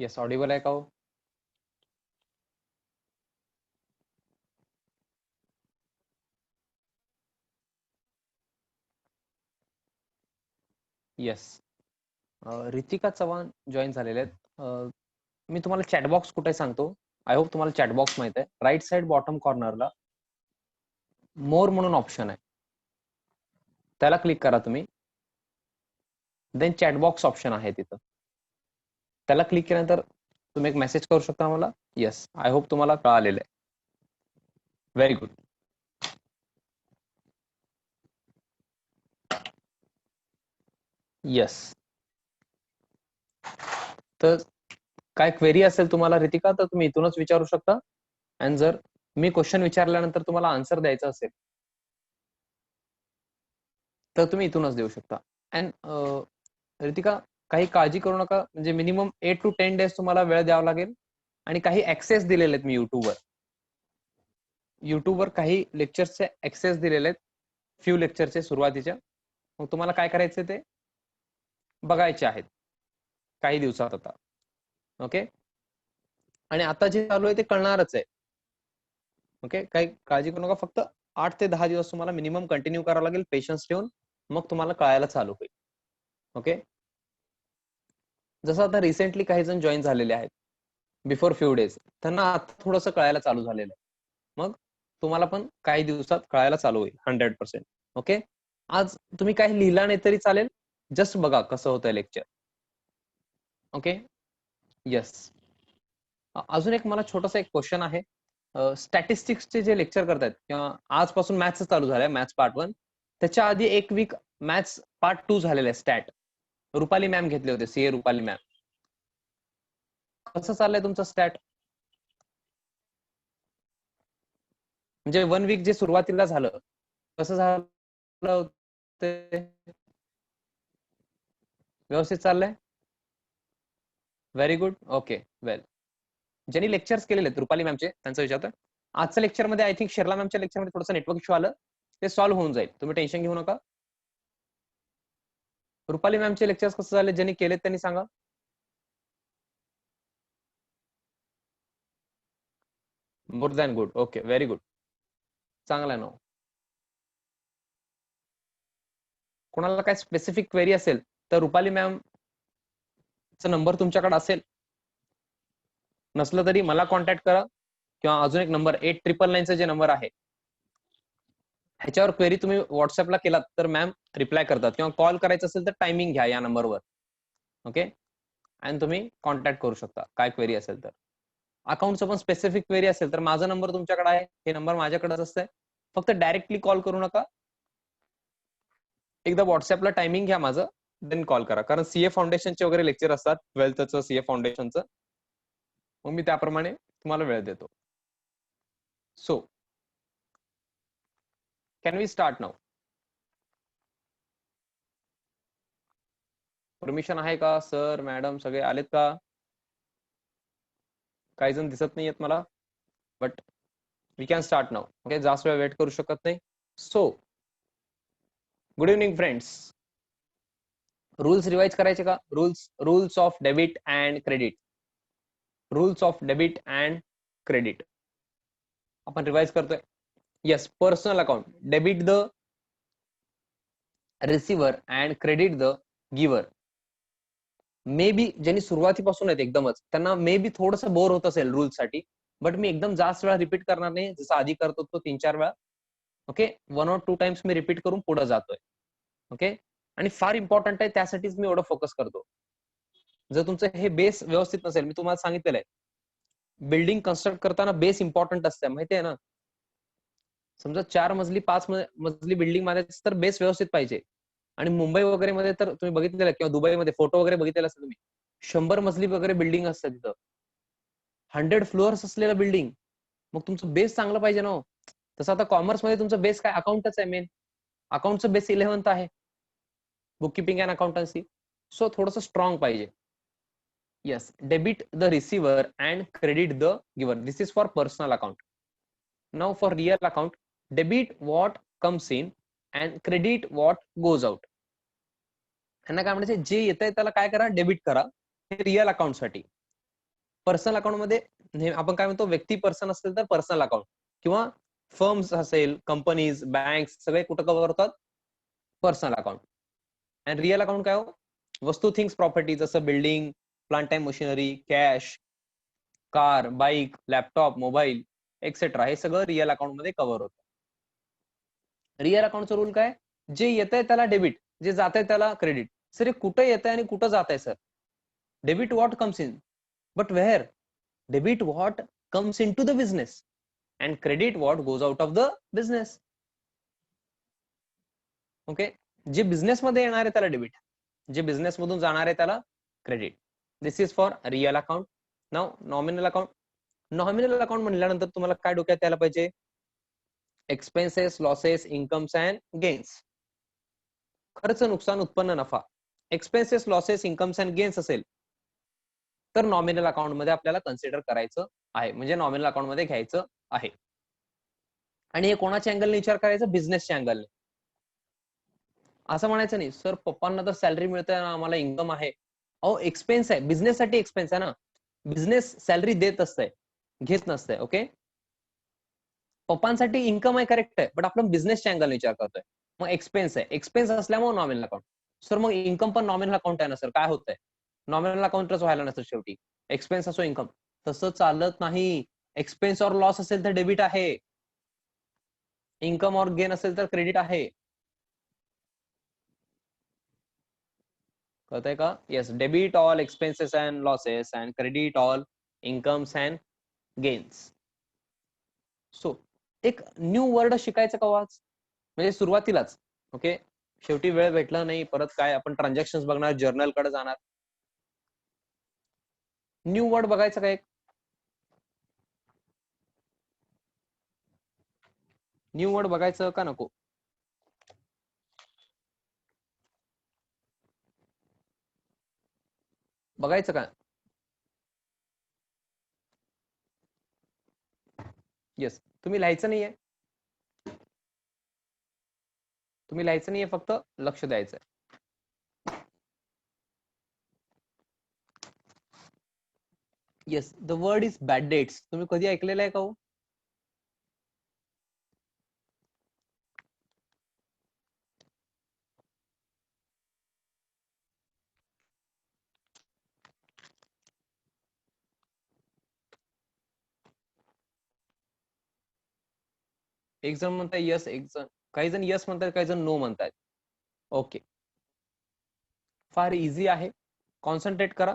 Yes Audible आहे का हो? येस. रितिका चव्हाण जॉईन झालेले आहेत. मी तुम्हाला चॅटबॉक्स कुठे सांगतो. आय होप तुम्हाला चॅटबॉक्स माहित आहे. राईट साइड बॉटम कॉर्नरला मोर म्हणून ऑप्शन आहे, त्याला क्लिक करा तुम्ही. देन चॅटबॉक्स ऑप्शन आहे तिथं, त्याला क्लिक केल्यानंतर तुम्ही एक मेसेज करू शकता मला. येस, आय होप तुम्हाला कळालेलं आहे. Very good. येस. तर काय क्वेरी असेल तुम्हाला रितिका, तर तुम्ही इथूनच विचारू शकता. आणि जर मी क्वेश्चन विचारल्यानंतर तुम्हाला आन्सर द्यायचा असेल तर तुम्ही इथूनच देऊ शकता. अँड रितिका, काही काळजी करू नका. म्हणजे मिनिमम 8 to 10 डेज तुम्हाला वेळ द्यावा लागेल. आणि काही ऍक्सेस दिलेले आहेत मी युट्यूबवर काही लेक्चर्सचे ऍक्सेस दिलेले आहेत, फ्यू लेक्चरचे सुरुवातीच्या. मग तुम्हाला काय करायचे ते बघायचे आहेत काही दिवसात आता. ओके. आणि आता जे चालू आहे ते कळणारच आहे. ओके, काही काळजी करू नका. फक्त 8 ते 10 दिवस तुम्हाला मिनिमम कंटिन्यू करावं लागेल, पेशन्स ठेवून. मग तुम्हाला कळायला चालू होईल. ओके. जसं आता रिसेंटली काही जण जॉईन झालेले आहेत बिफोर फ्यू डेज, त्यांना आता थोडंसं कळायला चालू झालेलं आहे. मग तुम्हाला पण काही दिवसात कळायला चालू होईल 100%. ओके. आज तुम्ही काही लिहिला नाही तरी चालेल, जस्ट बघा कसं होतंय लेक्चर. ओके. येस. अजून एक मला छोटासा एक क्वेश्चन आहे. स्टॅटिस्टिक्सचे जे लेक्चर करतायत किंवा आजपासून मॅथ्स चालू झालंय, मॅथ्स पार्ट 1. त्याच्या आधी एक वीक मॅथ्स पार्ट 2 झालेलं आहे, स्टॅट. रुपाली मॅम घेतले होते, सीए रुपाली मॅम. कसं चाललंय तुमचं स्टॅट? म्हणजे 1 वीक जे सुरुवातीला झालं, कसं झालं ते? व्यवस्थित चाललंय? Very good. ओके, वेल. ज्यांनी लेक्चर्स केलेले आहेत रुपाली मॅमचे, त्यांचं विचारतं. आजच्या लेक्चरमध्ये आय थिंक शेरला मॅमच्या लेक्चरमध्ये थोडंसं नेटवर्क इश्यू आलं, ते सॉल्व्ह होऊन जाईल, तुम्ही टेन्शन घेऊ नका. रुपाली मॅमचे लेक्चर्स कसं झाले, ज्यांनी केलेत त्यांनी सांगा. More than good. Okay, very good. चांगला आहे ना. कोणाला काय स्पेसिफिक क्वेरी असेल तर रुपाली मॅमचा नंबर तुमच्याकडे असेल, नसलं तरी मला कॉन्टॅक्ट करा. किंवा अजून एक नंबर 8999चा जे नंबर आहे, ह्याच्यावर क्वेरी तुम्ही व्हॉट्सअपला केलात तर मॅम रिप्लाय करतात. किंवा कॉल करायचं असेल तर टायमिंग घ्या या नंबरवर. ओके. आणि तुम्ही कॉन्टॅक्ट करू शकता काय क्वेरी असेल तर. अकाउंटचं पण स्पेसिफिक क्वेरी असेल तर माझा नंबर तुमच्याकडे आहे, हे नंबर माझ्याकडेच असतंय. फक्त डायरेक्टली कॉल करू नका. एकदा व्हॉट्सअपला टायमिंग घ्या माझं, देन कॉल करा. कारण सीए फाउंडेशनचे वगैरे लेक्चर असतात, 12th सीए फाउंडेशनचं. मग मी त्याप्रमाणे तुम्हाला वेळ देतो. So can we start now? Permission आहे का? सर मॅडम सगळे आलेत का? काही जण दिसत नाहीयेत मला, but we can start now. Okay, जास्त वेळ वेट करू शकत नाही. So good evening friends. Rules revise करायचे का? Rules of debit and credit. Rules of debit and credit आपण रिवाइज करतोय. Yes, personal account. Debit the receiver and credit the giver. Maybe ज्यांनी सुरुवातीपासून आहेत एकदमच, त्यांना मे बी थोडंसं बोर होत असेल रूल्स साठी. बट मी एकदम जास्त वेळा रिपीट करणार नाही, जसं आधी करतो तो 3-4 वेळा. Okay, 1 or 2 times me repeat करून पुढे जातोय. ओके. आणि फार इम्पॉर्टंट आहे, त्यासाठीच मी एवढं फोकस करतो. जर तुमचं हे बेस व्यवस्थित नसेल, मी तुम्हाला सांगितलेलं आहे, बिल्डिंग कन्स्ट्रक्ट करताना बेस इम्पॉर्टंट असते, माहिती आहे ना. समजा 4 मजली 5 मजली बिल्डिंग बांधायची तर बेस व्यवस्थित पाहिजे. आणि मुंबई वगैरे मध्ये तर तुम्ही बघितलेलं किंवा दुबईमध्ये फोटो वगैरे बघितलेला असेल तुम्ही, 100 मजली वगैरे बिल्डिंग असतात तिथं, 100 फ्लोअर्स असलेलं बिल्डिंग. मग तुमचं बेस चांगलं पाहिजे ना. तसं आता कॉमर्समध्ये तुमचं बेस काय? अकाउंटच आहे मेन. अकाउंटचं बेस 11th आहे, book keeping and accountancy. So थोडंसं स्ट्रॉंग पाहिजे. Yes, debit the receiver and credit the giver. This is for personal account. Now for real account, debit what comes in and credit what goes out. ह्यांना काय म्हणायचे, जे येत आहे त्याला काय करा, डेबिट करा. हे रिअल अकाउंट साठी. पर्सनल अकाउंट मध्ये आपण काय म्हणतो, व्यक्ती पर्सन असेल तर पर्सनल अकाउंट, किंवा फर्म्स असेल, कंपनीज, बँक, सगळे कुठं कव्हर होतात, पर्सनल अकाउंट. आणि रिअल अकाउंट काय हो, वस्तू, थिंग्स, प्रॉपर्टी, जसं building, plant and machinery, cash, car, bike, laptop, mobile etcetera, हे सगळं रिअल अकाउंट मध्ये कव्हर होतं. रिअल अकाउंटचा रूल काय, जे येत आहे त्याला डेबिट, जे जात आहे त्याला क्रेडिट. सर हे कुठं येत आहे आणि कुठं जात आहे sir? Debit what comes in, but where? Debit what comes in to the business and credit what goes out of the business. Okay, जे बिझनेस मध्ये येणार आहे त्याला डेबिट, जे बिझनेस मधून जाणार आहे त्याला credit. This is for real account. Now nominal account. Nominal account म्हणल्यानंतर तुम्हाला काय डोक्यात यायला पाहिजे, expenses, losses, incomes and gains. खर्च, नुकसान, उत्पन्न, नफा. Expenses, losses, incomes and gains असेल तर नॉमिनल अकाउंट मध्ये आपल्याला कन्सिडर करायचं आहे, म्हणजे नॉमिनल अकाउंट मध्ये घ्यायचं आहे. आणि हे कोणाच्या अँगलने विचार करायचा, बिझनेसच्या अँगलने. असं म्हणायचं नाही सर पप्पांना तर सॅलरी मिळते ना, आम्हाला इन्कम आहे. अहो एक्सपेन्स आहे, बिझनेस साठी एक्सपेन्स आहे ना, बिझनेस सॅलरी देत असतंय, घेत नसतंय. ओके, पप्पांसाठी इन्कम आहे, करेक्ट आहे, बट आपण बिझनेसच्या अँगलने विचार करतोय. मग एक्सपेन्स आहे, एक्सपेन्स असल्यामुळे नॉमिनल अकाउंट. सर मग इन्कम पण नॉमिनल अकाउंट आहे ना सर, काय होतंय? नॉमिनल अकाउंटच व्हायला नसतं शेवटी, एक्सपेन्स असो इन्कम. तसं चालत नाही. एक्सपेन्स और लॉस असेल तर डेबिट आहे, इन्कम और गेन असेल तर क्रेडिट आहे. कळतंय का? Yes, debit all expenses and losses and credit all incomes and gains. So एक न्यू वर्ड शिकायचं कवाच, म्हणजे सुरुवातीलाच. ओके, शेवटी वेळ भेटला नाही, परत काय आपण ट्रान्झॅक्शन बघणार, जर्नल कडे जाणार. न्यू वर्ड बघायचं काय, न्यू वर्ड बघायचं का नको? बघायचं का? येस, तुम्ही लिहायचं नाहीये, तुम्ही लिहायचं नाहीये, फक्त लक्ष द्यायचं. Yes, the word is bad debts. तुम्ही कधी ऐकलेलं आहे का हो? एक जण म्हणताय यस, एक जण, काही जण यस म्हणतात, काही जण नो म्हणतात. ओके, फार इझी आहे, कॉन्सन्ट्रेट करा.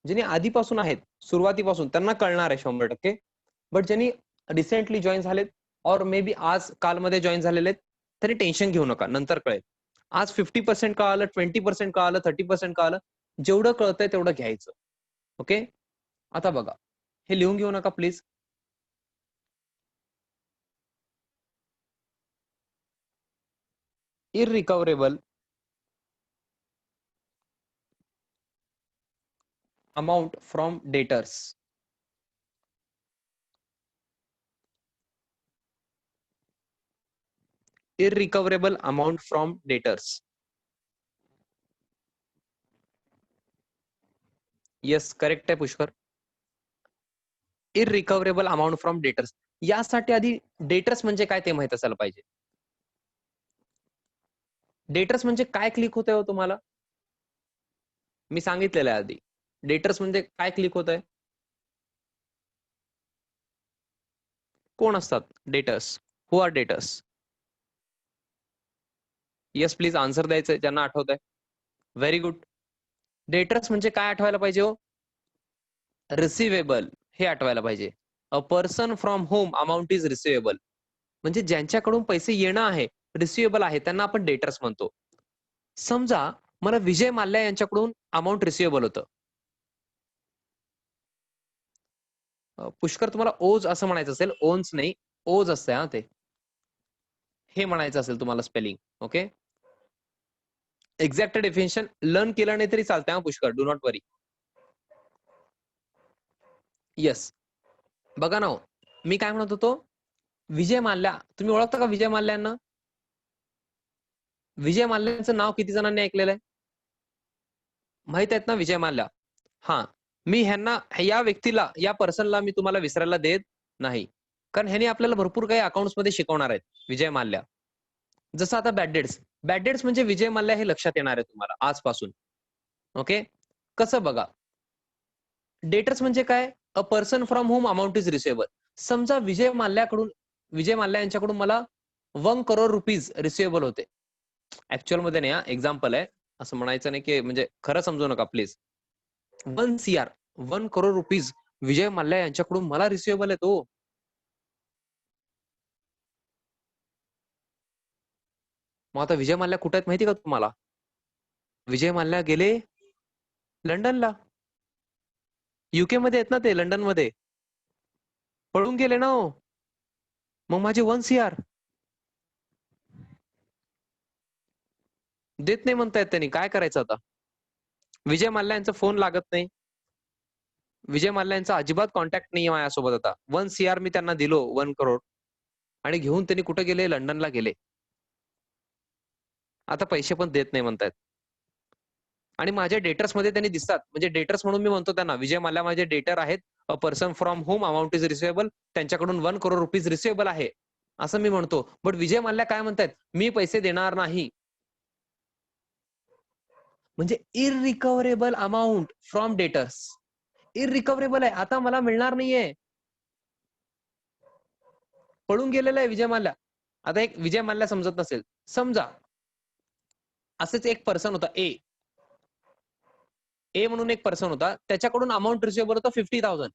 ज्यांनी आधीपासून आहेत, सुरुवातीपासून, त्यांना कळणार आहे 100%. बट ज्यांनी रिसेंटली जॉईन झालेत, और मे बी आज कालमध्ये जॉईन झालेले आहेत, तरी टेन्शन घेऊ नका, नंतर कळेल. आज 50% कळालं, 20% कळालं, 30% कळालं, जेवढं कळतंय तेवढं घ्यायचं. ओके, आता बघा, हे लिहून घेऊ नका please. Irrecoverable amount from debtors. Irrecoverable amount from debtors. Yes, correct आहे Pushkar. Irrecoverable amount from debtors. यासाठी आधी डेटर्स म्हणजे काय ते माहित असायला पाहिजे. डेटर्स म्हणजे काय क्लिक होतंय हो तुम्हाला? मी सांगितलेलं आहे आधी. डेटर्स म्हणजे काय क्लिक होत आहे? कोण असतात debtors? Who are debtors? Yes please answer द्यायचंय ज्यांना आठवत आहे. Very good. डेटर्स म्हणजे काय आठवायला पाहिजे हो? रिसिवेबल, हे आठवायला पाहिजे. A person from home amount is receivable, म्हणजे ज्यांच्याकडून पैसे येणं आहे, रिसिवेबल आहे, त्यांना आपण डेटर्स म्हणतो. समजा मला विजय माल्या यांच्याकडून अमाऊंट रिसिवेबल होतं. पुष्कर तुम्हाला ओज असं म्हणायचं असेल, ओन्स नाही, ओज असतंय हा ते, हे म्हणायचं असेल तुम्हाला spelling. Okay, exact definition learn केलं नाही तरी चालतंय हा Pushkar, do not worry. Yes, बघा ना, मी काय म्हणत होतो, विजय माल्या, तुम्ही ओळखता का विजय माल्यांना? विजय माल्यांचं नाव किती जणांनी ऐकलेलं आहे? माहित आहेत ना विजय माल्या? हा, मी ह्यांना, या व्यक्तीला, या पर्सनला मी तुम्हाला विसरायला देत नाही, कारण ह्याने आपल्याला भरपूर काही अकाउंट्स मध्ये शिकवणार आहेत. विजय माल्या, जसं आता बॅड डेट्स, बॅड डेट्स म्हणजे विजय माल्या हे लक्षात येणार आहे तुम्हाला आजपासून. ओके, कसं बघा, डेटर्स म्हणजे काय, a person from home amount is receivable. समजा विजय माल्या यांच्याकडून मला 1 करोड रुपीज रिसिवेबल होते. ऍक्च्युअल मध्ये नाही, हा एक्झाम्पल आहे, असं म्हणायचं नाही की, म्हणजे खरं समजू नका please. 1 CR, 1 crore rupees Vijay Mallya यांच्याकडून मला रिसिवेबल आहे तो. मग आता विजय माल्या कुठे आहेत माहिती का तुम्हाला? विजय माल्या गेले लंडनला. युके मध्ये आहेत ना ते, लंडन मध्ये पळून गेले ना हो. मग माझे 1 CR देत नाही म्हणतायत त्यांनी, काय करायचं आता? विजय माल्या यांचा फोन लागत नाही, विजय माल्या यांचा अजिबात कॉन्टॅक्ट नाही माझ्यासोबत आता. 1 CR मी त्यांना दिलो, 1 करोड, आणि घेऊन त्यांनी कुठे गेले? लंडनला गेले. आता पैसे पण देत नाही म्हणतायत. आणि माझ्या डेटर्स मध्ये त्यांनी दिसतात, म्हणजे डेटर्स म्हणून मी म्हणतो त्यांना, विजय माल्या माझे डेटर आहेत, a person from home amount is receivable, त्यांच्याकडून 1 करोड रुपीज रिसिवेबल आहे असं मी म्हणतो. बट विजय माल्या काय म्हणतायत? मी पैसे देणार नाही. म्हणजे इररिकव्हरेबल अमाऊंट फ्रॉम डेटर्स, इररिकव्हरेबल आहे, आता मला मिळणार नाहीये, पळून गेलेला आहे विजय माल्या. आता एक विजय माल्या समजत नसेल, समजा असेच एक पर्सन होता, ए म्हणून एक पर्सन होता, त्याच्याकडून अमाऊंट रिसिवेबल होता 50,000.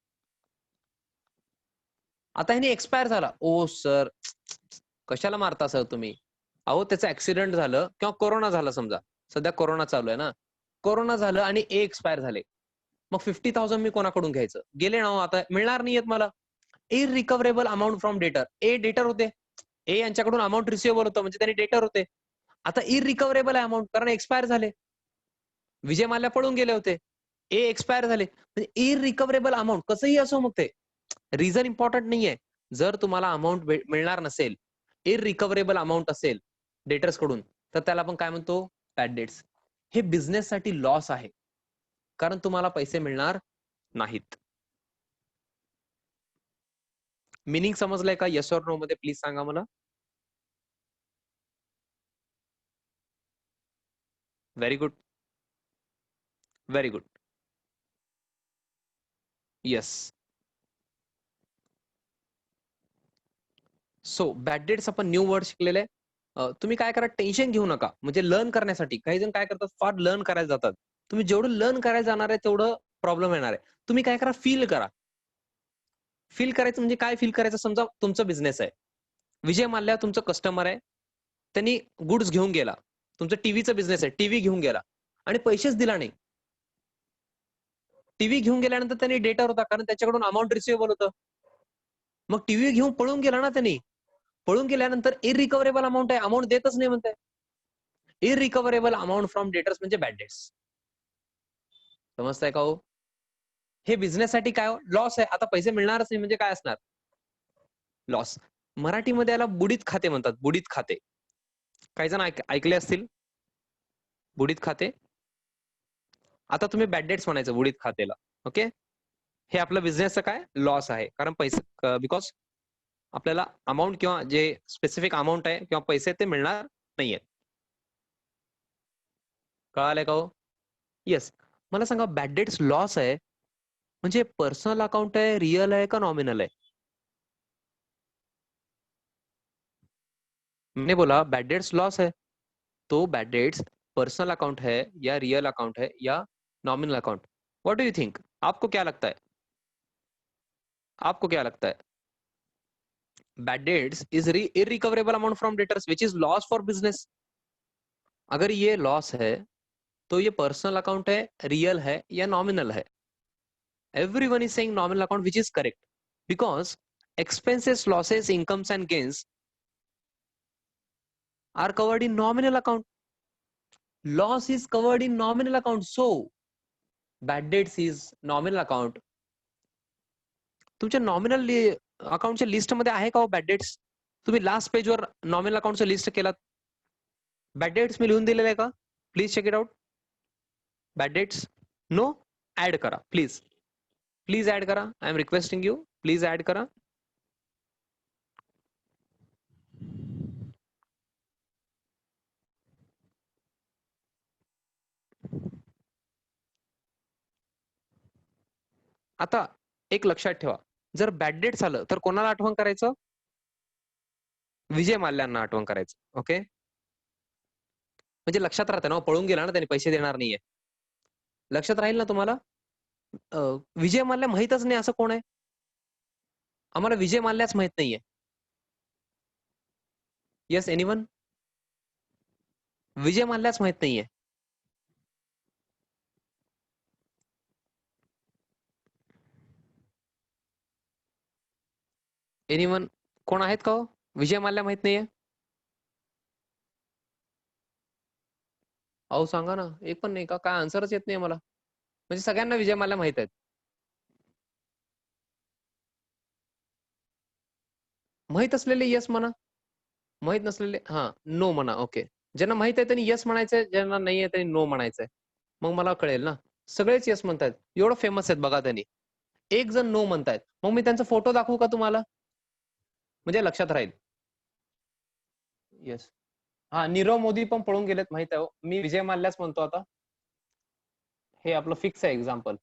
आता ह्याने एक्सपायर झाला. ओ सर, कशाला मारता सर तुम्ही? अहो त्याचं ऍक्सिडेंट झालं किंवा कोरोना झाला, समजा सध्या कोरोना चालू आहे ना, कोरोना झालं आणि ए एक्सपायर झाले, मग 50,000 मी कोणाकडून घ्यायचं? गेले ना, आता मिळणार नाहीयेत मला. इररिकव्हरेबल अमाऊंट फ्रॉम डेटर, ए डेटर होते, ए यांच्याकडून अमाऊंट रिसिवेबल होतं, म्हणजे त्यांनी डेटर होते. आता इररिकव्हरेबल आहे अमाऊंट, कारण एक्सपायर झाले. विजय माल्या पळून गेले होते, ए एक्सपायर झाले, म्हणजे इररिकव्हरेबल अमाऊंट. कसंही असो, मग ते रिझन इम्पॉर्टंट नाहीये. जर तुम्हाला अमाऊंट मिळणार नसेल, इररिकव्हरेबल अमाऊंट असेल डेटर्स कडून, तर त्याला आपण काय म्हणतो? Bad debts. हे बिझनेस साठी लॉस आहे, कारण तुम्हाला पैसे मिळणार नाहीत. मिनिंग समजलंय का? येस ऑर नो मध्ये प्लीज सांगा मला. Very good, very good. Yes. So bad debts आपण न्यू वर्ड शिकलेले. तुम्ही काय करा, टेन्शन घेऊ नका. म्हणजे लर्न करण्यासाठी काही जण काय करतात, फार लर्न करायला जातात. तुम्ही जेवढं लर्न करायला जाणार आहे तेवढं प्रॉब्लेम येणार आहे. तुम्ही काय करा, फील करा. फील करायचं म्हणजे काय फील करायचं? समजा तुमचा बिझनेस आहे, विजय माल्या तुमचं कस्टमर आहे, त्यांनी गुड्स घेऊन गेला, तुमचं टीव्हीचा बिझनेस आहे, टीव्ही घेऊन गेला आणि पैसेच दिला नाही. टीव्ही घेऊन गेल्यानंतर त्यांनी डेटर होता, कारण त्याच्याकडून अमाऊंट रिसिवेबल होतं. मग टीव्ही घेऊन पळून गेला ना त्यांनी. पळून गेल्यानंतर इररिकव्हरेबल अमाऊंट आहे, अमाऊंट देतच नाही म्हणताय. इररिकव्हरेबल अमाऊंट फ्रॉम डेटर्स म्हणजे बॅड डेट्स. समजताय का हो? हे बिझनेस साठी काय लॉस आहे. आता पैसे मिळणारच नाही म्हणजे काय असणार? लॉस. मराठीमध्ये याला बुडीत खाते म्हणतात, बुडीत खाते. काही जण ऐकले असतील, बुडीत खाते. आता तुम्ही बॅड डेट्स म्हणायचं बुडीत खातेला. ओके, हे आपलं बिझनेसचं काय लॉस आहे, कारण पैसे, बिकॉज आपल्याला अमाऊंट किंवा जे स्पेसिफिक अमाऊंट आहे किंवा पैसे ते मिळणार नाहीये. कळालंय का हो? येस. मला सांगा, बॅड डेट्स लॉस आहे म्हणजे पर्सनल अकाउंट आहे, रिअल आहे का नॉमिनल आहे? मैंने बोला बैड डेट्स लॉस है, तो बैड डेट्स पर्सनल अकाउंट है या रियल अकाउंट है या nominal account? What do you think? आपको क्या लगता है? आपको क्या लगता है? Bad debts is irrecoverable amount from debtors which is loss for business. अगर ये लॉस है तो ये पर्सनल अकाउंट है, रियल है या नॉमिनल है? Everyone is saying nominal account, which is correct, because expenses, losses, incomes and gains are covered in nominal account. Loss is covered in nominal account. So bad debts is nominal account. तुमच्या nominal अकाउंटच्या list मध्ये आहे का हो bad debts? तुम्ही last पेजवर nominal अकाउंटचं list केलात, बॅड डेट्स मी लिहून दिलेलं आहे का? Please check it out. Bad debts no, add करा प्लीज. प्लीज ऍड करा. I am requesting you, please add करा. आता एक लक्षात ठेवा, जर बॅड डेट्स आलं तर कोणाला आठवण करायचं? विजय माल्यांना आठवण करायचं. ओके, म्हणजे लक्षात राहतं ना, पळून गेला ना, त्यांनी पैसे देणार नाहीये. लक्षात राहील ना तुम्हाला? विजय माल्या माहितच नाही असं कोण आहे? आम्हाला विजय माल्याच माहित नाहीये. Yes anyone? विजय माल्याच माहित नाहीये. एनीवन कोण आहेत का हो? विजय माल्या माहित नाहीये? अहो सांगा ना, एक पण नाही का? काय आन्सरच येत नाही मला. म्हणजे सगळ्यांना विजय माल्या माहित आहेत. माहित असलेले यस म्हणा, माहित नसलेले हा नो म्हणा. ओके, ज्यांना माहित आहे त्यांनी यस म्हणायचंय, ज्यांना नाही आहे त्यांनी नो म्हणायचंय. मग मला कळेल ना. सगळेच यस म्हणतायत, एवढं फेमस आहेत बघा त्यांनी. एक जण नो म्हणतायत, मग मी त्यांचा फोटो दाखवू का तुम्हाला? म्हणजे लक्षात राहील. येस, हा नीरव मोदी पण पळून गेलेत माहित आहे. मी विजय माल्याच म्हणतो आता. हे आपलं फिक्स आहे एक्झाम्पल,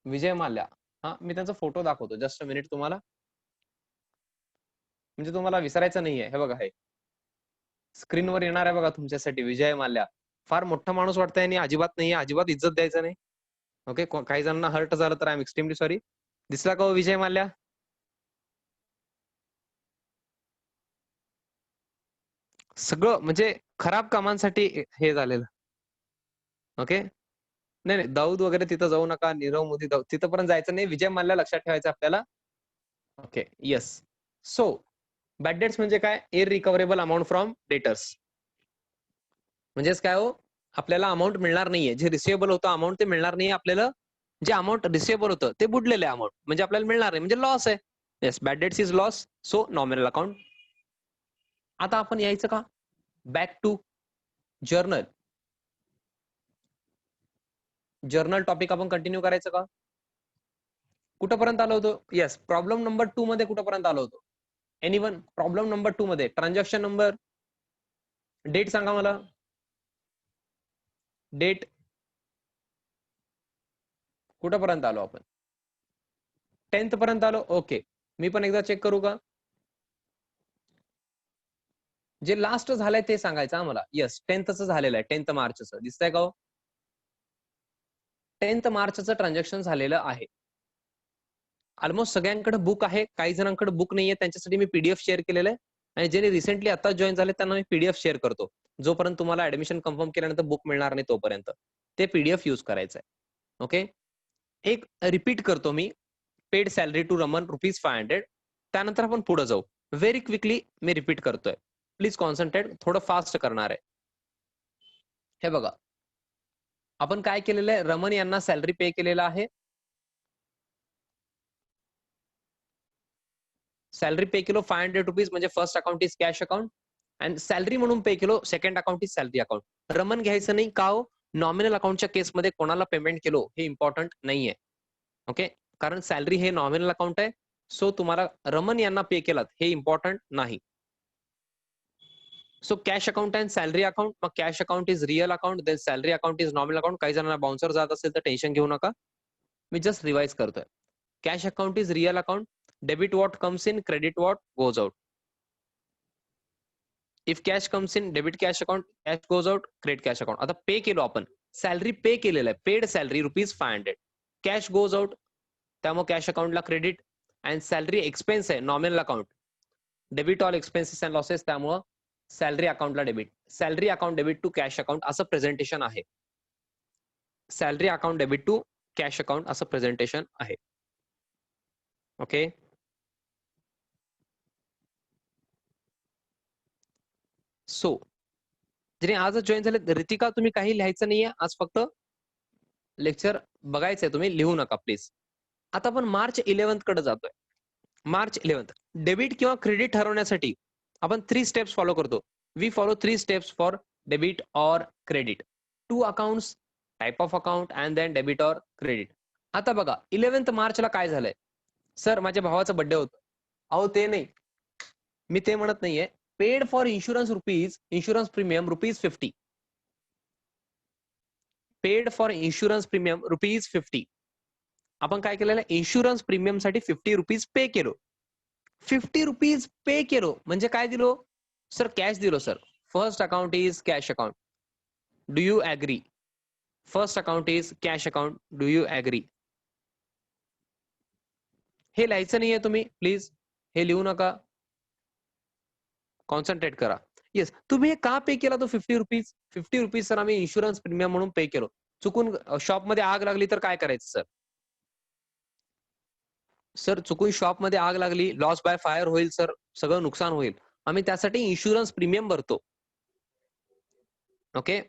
विजय माल्या. हा मी त्यांचा फोटो दाखवतो, जस्ट अ मिनिट तुम्हाला, म्हणजे तुम्हाला विसरायचं नाहीये. हे बघा, हे स्क्रीनवर येणार आहे बघा तुमच्यासाठी विजय माल्या. फार मोठा माणूस वाटतंय आणि अजिबात नाहीये, अजिबात इज्जत द्यायचं नाही. ओके, काही जणांना हर्ट झालं तर आय एम एक्स्ट्रीमली सॉरी. दिसला का हो विजय माल्या? सगळं म्हणजे खराब कामांसाठी हे झालेलं. ओके, नाही नाही, दाऊद वगैरे तिथं जाऊ नका, नीरव मोदी तिथं पर्यंत जायचं नाही. विजय माल्या लक्षात ठेवायचं आपल्याला. Okay, yes. So bad debts म्हणजे काय? Irrecoverable amount from debtors. म्हणजेच काय हो, आपल्याला अमाऊंट मिळणार नाहीये. जे रिसिवेबल होतं अमाऊंट ते मिळणार नाहीये आपल्याला. जे अमाऊंट रिसिवेबल होतं ते बुडलेलं आहे अमाऊंट, म्हणजे आपल्याला मिळणार नाही, म्हणजे लॉस आहे. Yes, bad debts is loss, so nominal account. आता आपण यायचं का back to journal? Journal topic आपण कंटिन्यू करायचं का? कुठपर्यंत आलो होतो? येस, प्रॉब्लेम नंबर 2 मध्ये कुठपर्यंत आलो होतो? एनीवन? प्रॉब्लेम नंबर 2 मध्ये ट्रान्झॅक्शन नंबर, डेट सांगा मला. डेट कुठपर्यंत आलो आपण? 10th पर्यंत आलो. ओके, मी पण एकदा चेक करू का? जे लास्ट झालंय ते सांगायचं आम्हाला. येस, 10th झालेलं आहे, 10th मार्चचं. दिसतंय का हो? 10th मार्चचं ट्रान्झॅक्शन झालेलं आहे. ऑलमोस्ट सगळ्यांकडे बुक आहे, काही जणांकडे बुक नाहीये, त्यांच्यासाठी मी पीडीएफ शेअर केलेलं आहे. आणि ज्यांनी रिसेंटली आता जॉईन झाले त्यांना मी पीडीएफ शेअर करतो. जोपर्यंत तुम्हाला ऍडमिशन कन्फर्म केल्यानंतर बुक मिळणार नाही तोपर्यंत ते पीडीएफ युज करायचं आहे. ओके, एक रिपीट करतो मी. Paid salary to Raman ₹500. त्यानंतर आपण पुढे जाऊ. व्हेरी क्विकली मी रिपीट करतोय, प्लीज कॉन्सन्ट्रेट. थोडं फास्ट करणार आहे. हे बघा, आपण काय केलेलं आहे, रमन यांना सॅलरी पे केलेला आहे. सॅलरी पे केलो ₹500, म्हणजे first account is cash account. And salary म्हणून पे केलो, second account is salary account. Raman घ्यायचं नाही का हो? नॉमिनल अकाउंटच्या केसमध्ये कोणाला पेमेंट केलो हे इम्पॉर्टंट नाहीये. ओके, कारण सॅलरी हे नॉमिनल अकाउंट आहे. सो तुम्हाला रमन यांना पे केलात हे इम्पॉर्टंट नाही. So cash account and salary account. मग cash account is real account, then salary account is nominal account. काही जणांना बाउन्सर जात असेल तर टेन्शन घेऊ नका, मी जस्ट रिवाइज करतोय. Cash account is real account. Debit what comes in, credit what goes out. If cash comes in, debit cash account, cash goes out, credit cash account. आता पे केलो आपण, सॅलरी पे केलेलं आहे, paid salary ₹500. Cash goes out, त्यामुळे cash अकाउंटला credit. And salary expense आहे, nominal account. Debit all expenses and losses, त्यामुळं salary अकाउंटला debit. Salary account debit to cash account असं प्रेझेंटेशन आहे. Salary account debit to cash account असं presentation आहे. Okay, so ज्याने आजच जॉईन झाले, रितिका तुम्ही काही लिहायचं नाहीये आज, फक्त लेक्चर बघायचंय, तुम्ही लिहू नका प्लीज. आता आपण मार्च 11 कडे जातोय. मार्च 11, डेबिट किंवा क्रेडिट ठरवण्यासाठी आपण 3 स्टेप्स फॉलो करतो. We follow 3 steps for debit or credit. 2 accounts, type of account, and then debit or credit. आता बघा 11 मार्चला काय झालंय, सर माझ्या भावाचा बर्थडे होता. अहो ते नाही, मी ते म्हणत नाहीये. Paid for insurance rupees, insurance premium ₹50. Paid for insurance premium ₹50. आपण काय केलेलं, इन्शुरन्स प्रीमियम साठी ₹50 पे केलो. ₹50 पे केलो म्हणजे काय दिलो सर, कॅश दिलो sir. First account is cash account. Do you agree? First account is cash account. Do you agree? हे लिहायचं नाहीये तुम्ही प्लीज, हे लिहू नका, कॉन्सन्ट्रेट करा. येस, तुम्ही हे का पे केला तो ₹50? ₹50 सर आम्ही इन्शुरन्स प्रीमियम म्हणून पे केलो. चुकून शॉपमध्ये आग लागली तर काय करायचं सर? सर चुकून शॉपमध्ये आग लागली, लॉस बाय फायर होईल सर, सगळं नुकसान होईल. आम्ही त्यासाठी इन्शुरन्स प्रीमियम भरतो. ओके,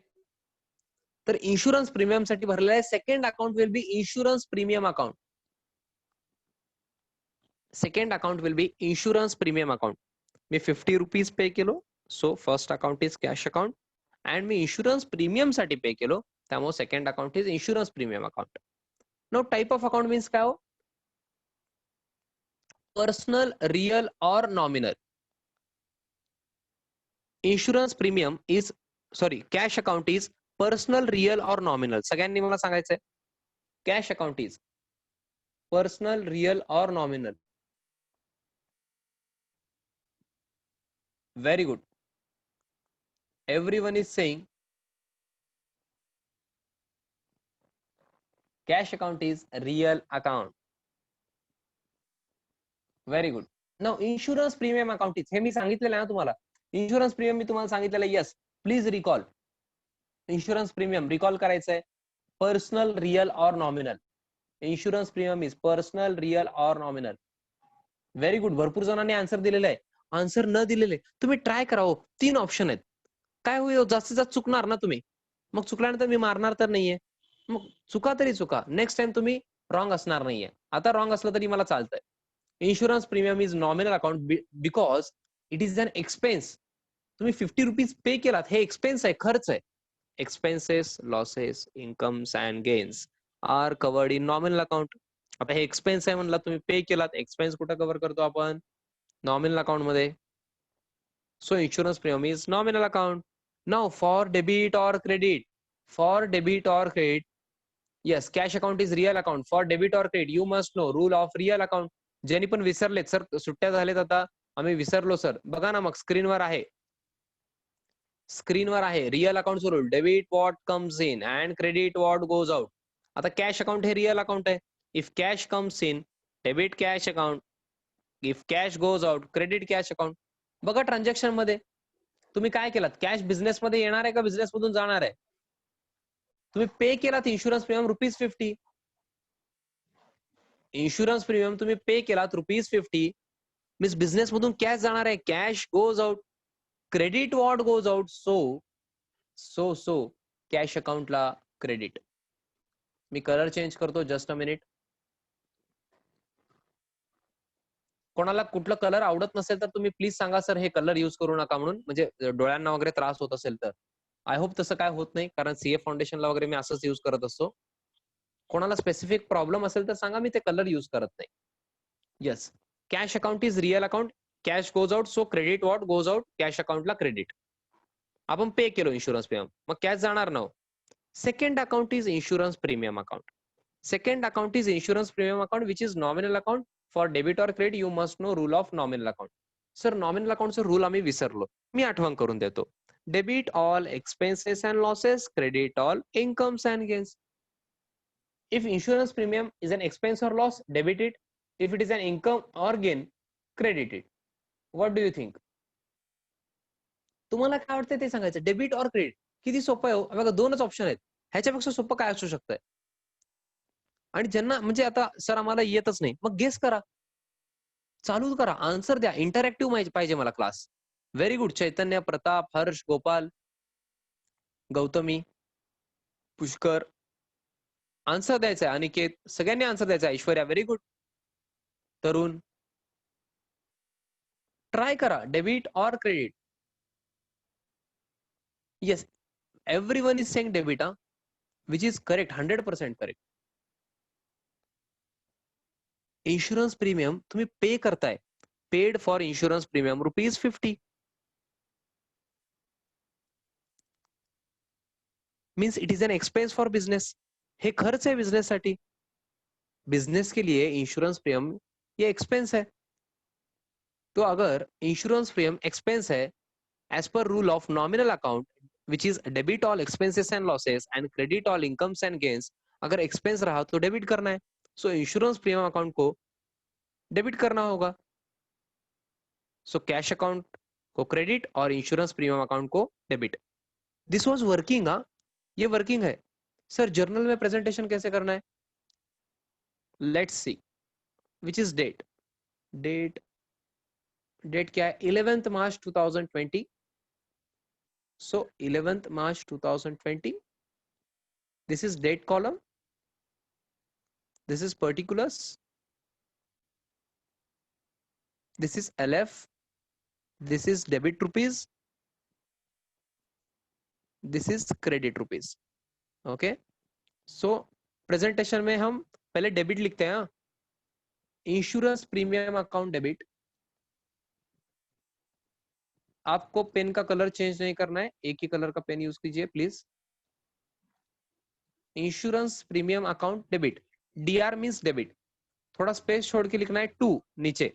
तर इन्शुरन्स प्रीमियम साठी भरलेलं आहे. Second account will be insurance premium account. Second account will be insurance premium account. मी ₹50 पे केलो, so first account is cash account. And मी इन्शुरन्स प्रीमियम साठी पे केलो, त्यामुळे second account is insurance premium account. No type of account means काय हो? Personal, real और nominal. Insurance premium is sorry cash account is personal, real और nominal. सगळ्यांनी मला सांगायचंय, cash account is personal, real और nominal. Very good. Everyone is saying cash account is real account. Very good. Now insurance premium account is, हे मी सांगितलेलं आहे ना तुम्हाला. इन्शुरन्स प्रीमियम मी तुम्हाला सांगितलेलं. Yes, please recall. Insurance premium recall करायचंय, पर्सनल, रियल और nominal. Insurance premium is personal, real और नॉमिनल. Very good. भरपूर जणांनी आन्सर दिलेलं आहे. आन्सर न दिलेले तुम्ही ट्राय करा हो. 3 ऑप्शन आहेत. काय होईल, जास्तीत जास्त चुकणार ना तुम्ही. मग चुकल्यानंतर मी मारणार तर नाहीये. मग चुका तरी चुका, नेक्स्ट टाइम तुम्ही रॉंग असणार नाहीये. आता रॉंग असलं तरी मला चालतंय. Insurance premium is nominal account because it is an expense. तुम्ही ₹50 पे केलात, हे एक्सपेन्स आहे, खर्च आहे. Expenses, losses, incomes and gains are covered in nominal account. आता हे एक्सपेन्स आहे म्हणला, तुम्ही पे केलात, एक्सपेन्स कुठं कव्हर करतो आपण? नॉमिनल अकाउंट मध्ये. So insurance premium is nominal account. Now for debit और क्रेडिट, फॉर डेबिट और credit, yes cash account is real account. For debit और credit you must know rule of real account. ज्यांनी पण विसरलेत sir, सुट्ट्या झालेत आता, आम्ही विसरलो सर, बघा ना मग स्क्रीनवर आहे. स्क्रीनवर आहे रियल अकाउंटचं rule. Debit what comes in and credit what goes out. आता कॅश अकाउंट हे रियल अकाउंट आहे. If cash comes in, debit cash account. If cash goes out, credit cash account. बघा ट्रान्झॅक्शन मध्ये तुम्ही काय केलात, कॅश बिझनेस मध्ये येणार आहे का बिझनेस मधून जाणार आहे? तुम्ही पे केलात इन्शुरन्स प्रीमियम ₹50. इन्शुरन्स प्रीमियम तुम्ही पे केलात ₹50 मीन्स बिझनेस मधून कॅश जाणार आहे. Cash goes out, credit what goes out. So cash अकाउंटला क्रेडिट. मी कलर चेंज करतो, जस्ट अ मिनिट. कोणाला कुठलं कलर आवडत नसेल तर तुम्ही प्लीज सांगा सर हे कलर युज करू नका म्हणून, म्हणजे डोळ्यांना वगैरे त्रास होत असेल तर. आय होप तसं काय होत नाही, कारण सीए फाउंडेशनला वगैरे मी असंच युज करत असतो. कोणाला स्पेसिफिक प्रॉब्लेम असेल तर सांगा, मी ते कलर युज करत नाही. Yes, cash account is real account. Cash goes out, so credit what goes out, cash अकाउंटला क्रेडिट. आपण पे केलो इन्शुरन्स प्रीमियम, मग कॅश जाणार ना. Second account is insurance premium account. Second account is insurance premium account which is nominal account. For debit और credit you must know rule of nominal अकाउंट. Sir nominal अकाउंटचा rule आम्ही विसरलो, मी आठवण करून देतो. Debit all expenses and losses, credit all incomes and gains. If insurance premium is an expense or loss, debit it. If it is an income or gain, credit it. What do you think? तुम्हाला काय वाटतं ते सांगायचं. Debit और credit किती सोपं आहे हो. बघा 2च ऑप्शन आहेत, ह्याच्यापेक्षा सोपं काय असू शकतंय? आणि ज्यांना म्हणजे आता सर आम्हाला येतच नाही, मग गेस करा, चालू करा, आन्सर द्या. इंटरॅक्टिव्ह पाहिजे मला class. Very good. Chaitanya, Pratap, Harsh, Gopal, Gautami, Pushkar, answer द्यायचा आहे. अनिकेत, सगळ्यांनी आन्सर द्यायचा आहे. Aishwarya, very good. Tarun, try करा. डेबिट और credit. Yes, everyone is saying debit, which is correct, 100% correct. Insurance premium तुम्ही पे करताय, paid for insurance premium ₹50 means it is an expense for business. हे खर्च है बिजनेस साठी. बिजनेस के लिए इंश्योरेंस प्रीमियम ये एक्सपेंस है. तो अगर इंश्योरेंस प्रीमियम एक्सपेंस है, as per rule of nominal account which is debit all expenses end losses end credit all incomes end gains, अगर एक्सपेंस रहा तो डेबिट करना है. सो इंश्योरेंस प्रीमियम अकाउंट को डेबिट करना होगा. सो कैश अकाउंट को क्रेडिट और इंश्योरेंस प्रीमियम अकाउंट को डेबिट. दिस वाज वर्किंग. हाँ, ये वर्किंग है. सर जर्नल में प्रेजेंटेशन कैसे करना है? Let's see which is debt. Debt debt क्या है? 11th March 2020. So 11th March 2020. This is date column. This is particulars. This is LF. This is debit rupees. This is credit rupees. Okay. So presentation में हम पहले debit लिखते हैं. Insurance premium account debit. आपको pen का colour change नहीं करना है, एक ही कलर का पेन यूज कीजिए please. Insurance premium account debit. DR means debit. थोड़ा स्पेस छोड़ के लिखना है 2 नीचे.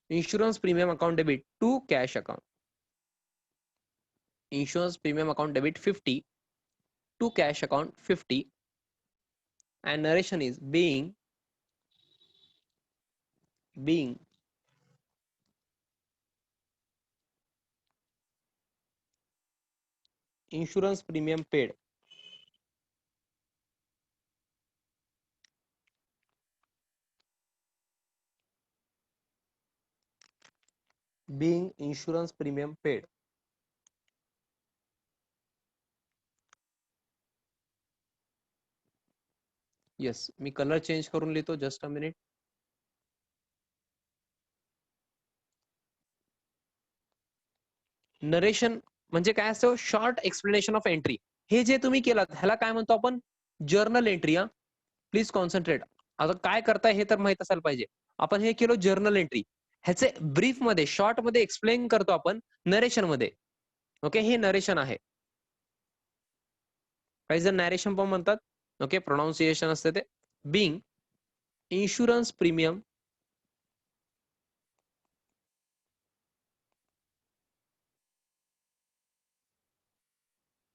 Insurance premium account debit to cash account. Insurance premium account debit 50 to cash account 50, and narration is being insurance premium paid. Being insurance premium paid. Yes, me colour change करून लिहितो. Just a minute. Narration म्हणजे काय असतं? Short explanation of entry. हे जे तुम्ही केलं ह्याला काय म्हणतो आपण? Journal entry. हा, प्लीज कॉन्सन्ट्रेट. आता काय करताय हे तर माहित असायला पाहिजे. आपण हे केलं जर्नल एंट्री. ह्याचे ब्रीफ मध्ये शॉर्ट मध्ये एक्सप्लेन करतो आपण नरेशन मध्ये. ओके, हे नरेशन आहे. काही जण नरेशन पण म्हणतात. ओके, प्रोनाउन्सिएशन असते ते. Being insurance premium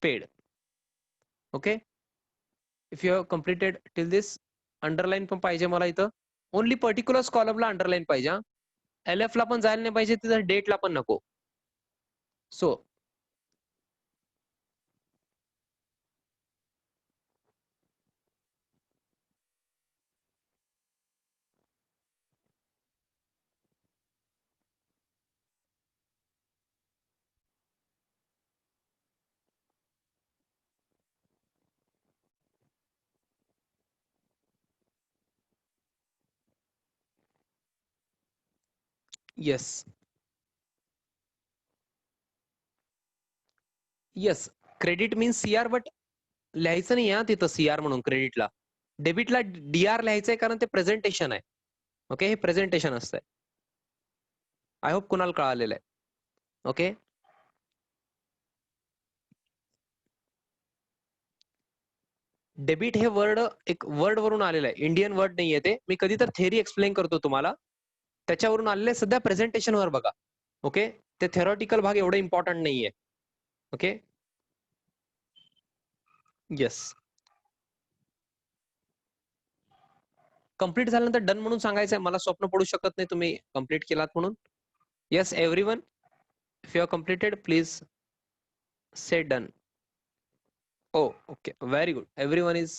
paid. Okay, if you have completed till this, underline पण पाहिजे मला इथं. ओनली पर्टिक्युलर कॉलमला अंडरलाईन पाहिजे. LF ला पण जायला नाही पाहिजे, तिथं डेटला पण नको. So yes yes, credit means CR, but लिहायचं नाही हा तिथं सीआर म्हणून क्रेडिटला. डेबिटला डीआर लिहायचंय कारण ते प्रेझेंटेशन आहे. ओके, हे प्रेझेंटेशन असतंय. आय होप कुणाला कळालेलं आहे. ओके, डेबिट हे वर्ड एक वर्ड वरून आलेलं आहे, इंडियन वर्ड नाहीये ते. मी कधी तर थेअरी एक्सप्लेन करतो तुम्हाला, त्याच्यावरून आलेले. सध्या प्रेझेंटेशन वर बघा. ओके, ते थेरॉटिकल भाग एवढा इम्पॉर्टंट नाहीये. Okay, yes. कंप्लीट झाल्यानंतर डन म्हणून सांगायचंय. मला स्वप्न पडू शकत नाही तुम्ही कंप्लीट केलात म्हणून. Yes everyone, if you are completed please say done. Oh, okay, very good. Everyone is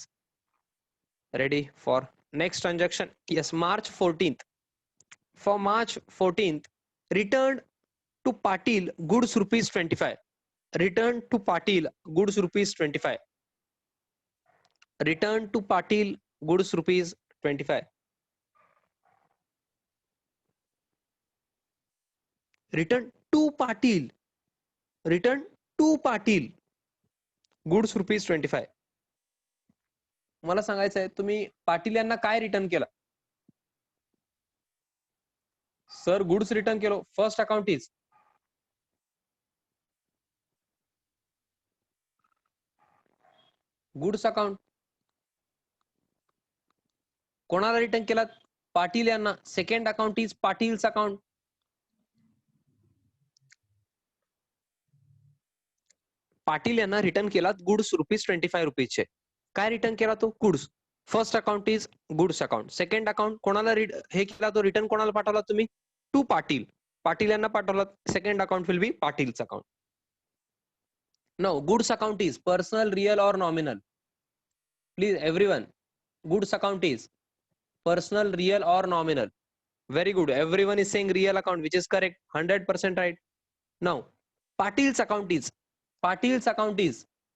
ready for next transaction. Yes, March 14th. For March 14th, returned to Patil goods rupees 25. Return to Patil goods rupees 25. Return to Patil goods rupees 25. Return to Patil. Return to Patil goods rupees 25. मला सांगायचं आहे, तुम्ही पाटील यांना काय return केलं? Sir goods return केलो. First account is goods account. कोणाला return केला? पाटील यांना. Second account is Patil's account. Patil यांना रिटर्न केला गुड्स ₹25. काय रिटर्न केला तो? Goods. First account is goods account. Second account कोणाला हे केला तो रिटर्न कोणाला पाठवला तुम्ही? टू पाटील. पाटील यांना पाठवला. Second account will be Patil's account. No, goods account is personal, real और nominal. Please everyone, goods account is personal, real or nominal. Very good. Everyone is saying real account, which is correct. 100% right. Now, Patil's account is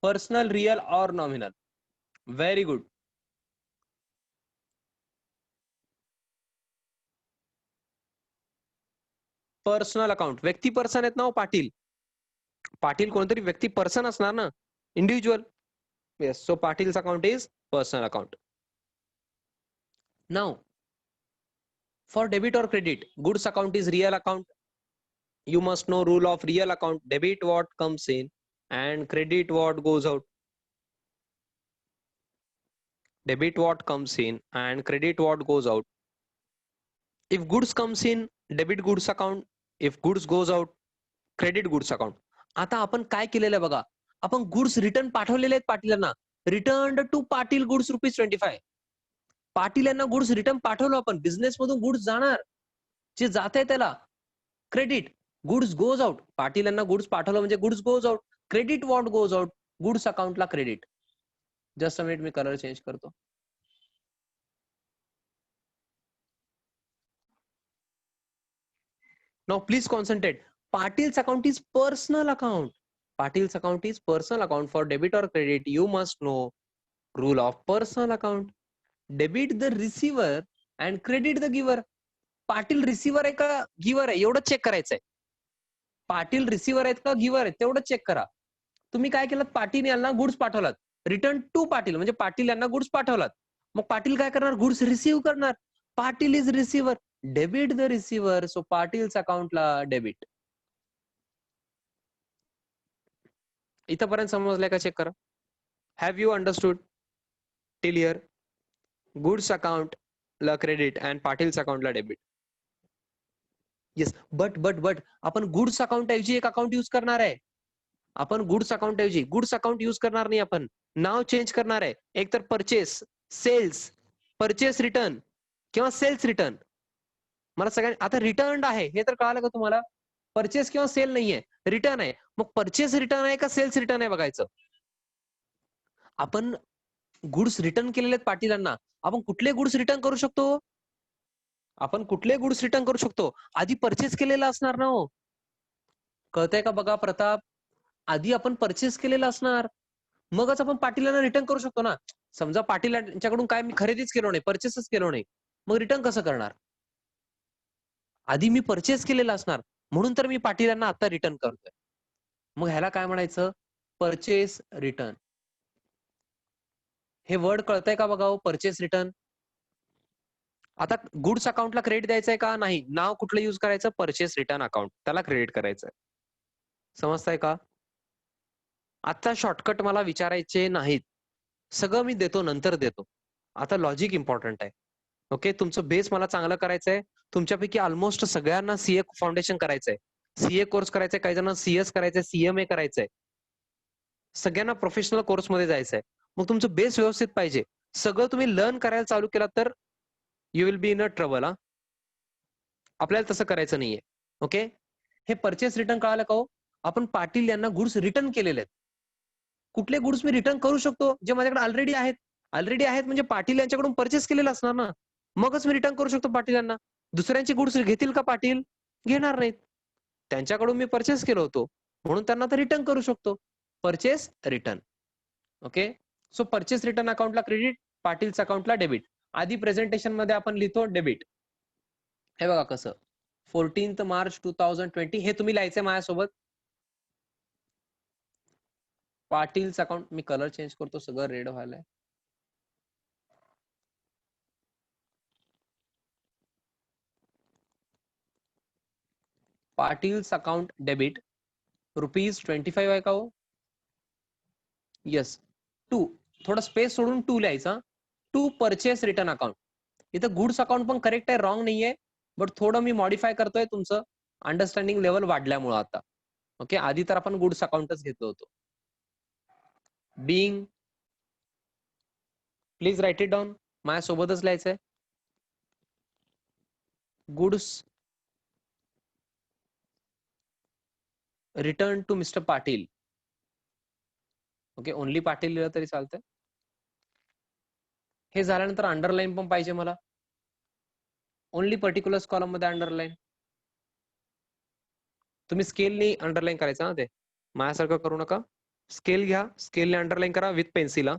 personal, real or nominal. Very good. Personal account. व्यक्ती person आहेत ना हो पाटील. पाटील कोणतरी व्यक्ती person असणार ना, individual. Yes, so Patil's account is personal account. Now, for debit or credit, goods account is real account. You must know rule of real account. Debit what comes in and credit what goes out. Debit what comes in and credit what goes out. If goods comes in, debit goods account. If goods goes out, credit goods account. आता आपण काय केलेलं आहे बघा. आपण goods return पाठवलेले आहेत पाटीलांना. Return to Patil goods ₹25. Patil यांना गुड्स रिटर्न पाठवलो आपण. बिझनेस मधून गुड्स जाणार, जे जात आहे त्याला credit. Goods goes out. Patil यांना गुड्स पाठवलं म्हणजे goods goes out. Credit what goes out, goods अकाउंटला क्रेडिट. जस्ट अ मिनिट, मी कलर चेंज करतो. Now please concentrate. Patil's account is personal account. Patil's account is personal account. For debit or credit, you must know rule of personal account. Debit the receiver and credit the giver. Patil receiver आहे का giver आहे एवढं check करायचंय. Patil receiver आहेत का giver आहेत तेवढं check करा. तुम्ही काय केलं? पाटील यांना गुड्स पाठवलात. रिटर्न टू पाटील म्हणजे पाटील यांना गुड्स पाठवलात. मग पाटील काय करणार? गुड्स रिसीव्ह करणार. Patil is receiver. Debit the receiver. So Patil's अकाउंटला डेबिट. इथपर्यंत समजलंय का? चेक करा. Have you understood till here? Goods account ला क्रेडिट अँड पाटील्स अकाउंटला डेबिट. येस, बट आपण गुड्स अकाउंट ऐवजी एक अकाउंट यूज करणार आहे. आपण गुड्स अकाउंट ऐवजी गुड्स अकाउंट यूज करणार नाही. आपण नाव चेंज करणार आहे. एक तर परचेस, सेल्स, परचेस रिटर्न किंवा सेल्स रिटर्न. मला सगळ्यांना आता रिटर्न आहे हे तर कळालं का तुम्हाला? परचेस किंवा सेल नाहीये, रिटर्न आहे. मग परचेस रिटर्न आहे का सेल्स रिटर्न आहे बघायचं. आपण गुड्स रिटर्न केलेले आहेत पाटीलांना. आपण कुठले गुड्स रिटर्न करू शकतो? आपण कुठले गुड्स रिटर्न करू शकतो? आधी परचेस केलेला असणार ना हो. कळतंय का बघा प्रताप? आधी आपण परचेस केलेला असणार, मगच आपण पाटीलांना रिटर्न करू शकतो ना. समजा पाटीलांच्याकडून काय मी खरेदीच केलो नाही, परचेसच केलो नाही, मग रिटर्न कसं करणार? आधी मी परचेस केलेला असणार, म्हणून तर मी पाटीलांना आता रिटर्न करतोय. मग ह्याला काय म्हणायचं? Purchase return. हे वर्ड कळतंय का बघा? Purchase return. आता गुड्स अकाउंटला क्रेडिट द्यायचंय का? नाही. नाव कुठलं यूज करायचं? Purchase return account. त्याला क्रेडिट करायचंय. समजताय का? आता शॉर्टकट मला विचारायचे नाहीत. सगळं मी देतो, नंतर देतो. आता लॉजिक इम्पॉर्टंट आहे. ओके, तुमचं बेस मला चांगलं करायचंय. तुमच्यापैकी ऑलमोस्ट सगळ्यांना सीए फाउंडेशन करायचंय, सीए कोर्स करायचंय, काही जणांना सीएस करायचंय, सीएमए करायचंय. सगळ्यांना प्रोफेशनल कोर्समध्ये जायचंय. मग तुमचं बेस व्यवस्थित पाहिजे. सगळं तुम्ही लर्न करायला चालू केलं तर you will be in a trouble. आपल्याला तसं करायचं नाहीये. ओके, हे परचेस रिटर्न कळालं का हो? आपण पाटील यांना गुड्स रिटर्न केलेले आहेत. कुठले गुड्स मी रिटर्न करू शकतो? जे माझ्याकडे ऑलरेडी आहेत. ऑलरेडी आहेत म्हणजे पाटील यांच्याकडून परचेस केलेलं असणार ना, मगच मी रिटर्न करू शकतो पाटीलांना. दुसऱ्यांची गुड्स घेतील का पाटील? घेणार नाहीत. त्यांच्याकडून मी परचेस केलं होतो म्हणून त्यांना तर रिटर्न करू शकतो. Purchase return. Okay, so purchase return अकाउंटला क्रेडिट, पाटील्स अकाउंटला डेबिट. आधी प्रेझेंटेशन मध्ये आपण लिहितो डेबिट. हे बघा कसं, 14 मार्च 2020 हे तुम्ही लिहायचंय माझ्यासोबत. पाटील्स अकाउंट. मी कलर चेंज करतो, सगळं रेड व्हायलाय. पाटील्स अकाउंट डेबिट ₹25 आहे का हो? येस. 2 थोडा स्पेस सोडून 2 लिहायचा. To purchase return account. इथं गुड्स अकाउंट पण करेक्ट आहे, रॉंग नाहीये, बट थोडं मी मॉडिफाय करतोय तुमचं अंडरस्टँडिंग लेवल वाढल्यामुळं आता. ओके, आधी तर आपण गुड्स अकाउंटच घेतलो होतो. Being, please write it down. माझ्यासोबतच लिहायचंय. Goods return to mister Patil. Okay, only Patil लिहिलं तरी चालतंय. हे झाल्यानंतर अंडरलाईन पण पाहिजे मला. ओनली पर्टिक्युलर्स कॉलम मध्ये अंडरलाईन. तुम्ही स्केलनी अंडरलाईन करायचं ना, ते माझ्यासारखं करू नका. स्केल घ्या, स्केलने अंडरलाईन करा with pencil.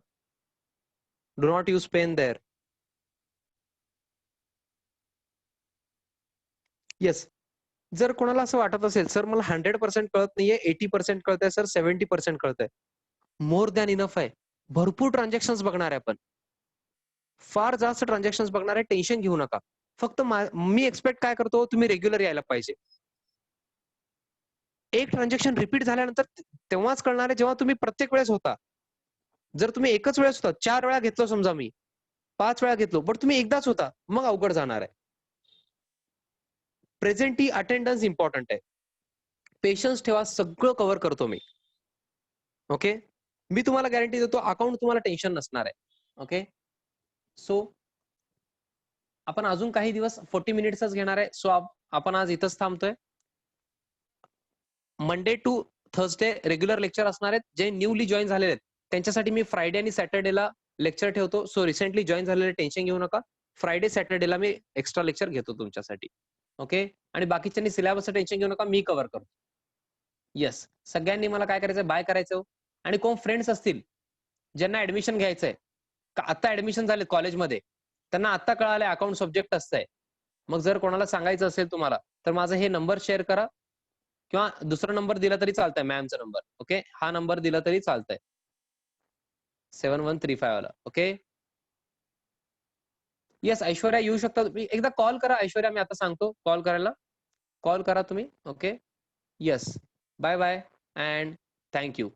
Do not use pen there. Yes. जर कोणाला असं वाटत असेल सर मला 100% कळत नाहीये, 80% कळतंय सर, 70% कळतंय, मोर दॅन इनफ आहे. भरपूर ट्रान्झॅक्शन बघणार आहे आपण, फार जास्त ट्रान्झॅक्शन बघणार आहे. टेन्शन घेऊ नका. फक्त मी एक्सपेक्ट काय करतो, तुम्ही रेग्युलर यायला पाहिजे. एक ट्रान्झॅक्शन रिपीट झाल्यानंतर तेव्हाच कळणार आहे जेव्हा तुम्ही प्रत्येक वेळेस होता. जर तुम्ही एकच वेळेस होता, 4 वेळा घेतलो समजा, मी 5 वेळा घेतलो, बट तुम्ही एकदाच होता, मग अवघड जाणार आहे. प्रेझेंटी अटेंडन्स इम्पॉर्टंट आहे. पेशन्स ठेवा, सगळं कव्हर करतो मी. ओके, मी तुम्हाला गॅरंटी देतो अकाउंट तुम्हाला टेन्शन नसणार आहे. ओके, सो आपण अजून काही दिवस 40 मिनिट्सच घेणार आहे. सो आपण आज इथंच थांबतोय. Monday to Thursday regular lecture असणार आहेत. जे न्यूली जॉईन झालेले आहेत त्यांच्यासाठी मी फ्रायडे आणि सॅटर्डेला लेक्चर ठेवतो. सो रिसेंटली जॉईन झालेले टेन्शन घेऊ नका. फ्रायडे सॅटर्डेला मी एक्स्ट्रा लेक्चर घेतो तुमच्यासाठी. ओके, आणि बाकीच्यांनी सिलेबसचं टेन्शन घेऊ नका, मी कव्हर करतो. येस, सगळ्यांनी मला काय करायचं, बाय करायचं. आणि कोण फ्रेंड्स असतील ज्यांना ऍडमिशन घ्यायचंय, आता ऍडमिशन झाले कॉलेजमध्ये, त्यांना आता कळालंय अकाउंट सब्जेक्ट असतंय, मग जर कोणाला सांगायचं असेल तुम्हाला तर माझा हे नंबर शेअर करा, किंवा दुसरा नंबर दिला तरी चालतंय, मॅमचा नंबर. ओके, हा नंबर दिला तरी चालतंय, 7135 वाला. Okay, yes. ऐश्वर्या येऊ शकता तुम्ही, एकदा कॉल करा ऐश्वर्या, मी आता सांगतो कॉल करायला. कॉल करा तुम्ही. Okay, yes. Bye bye and thank you.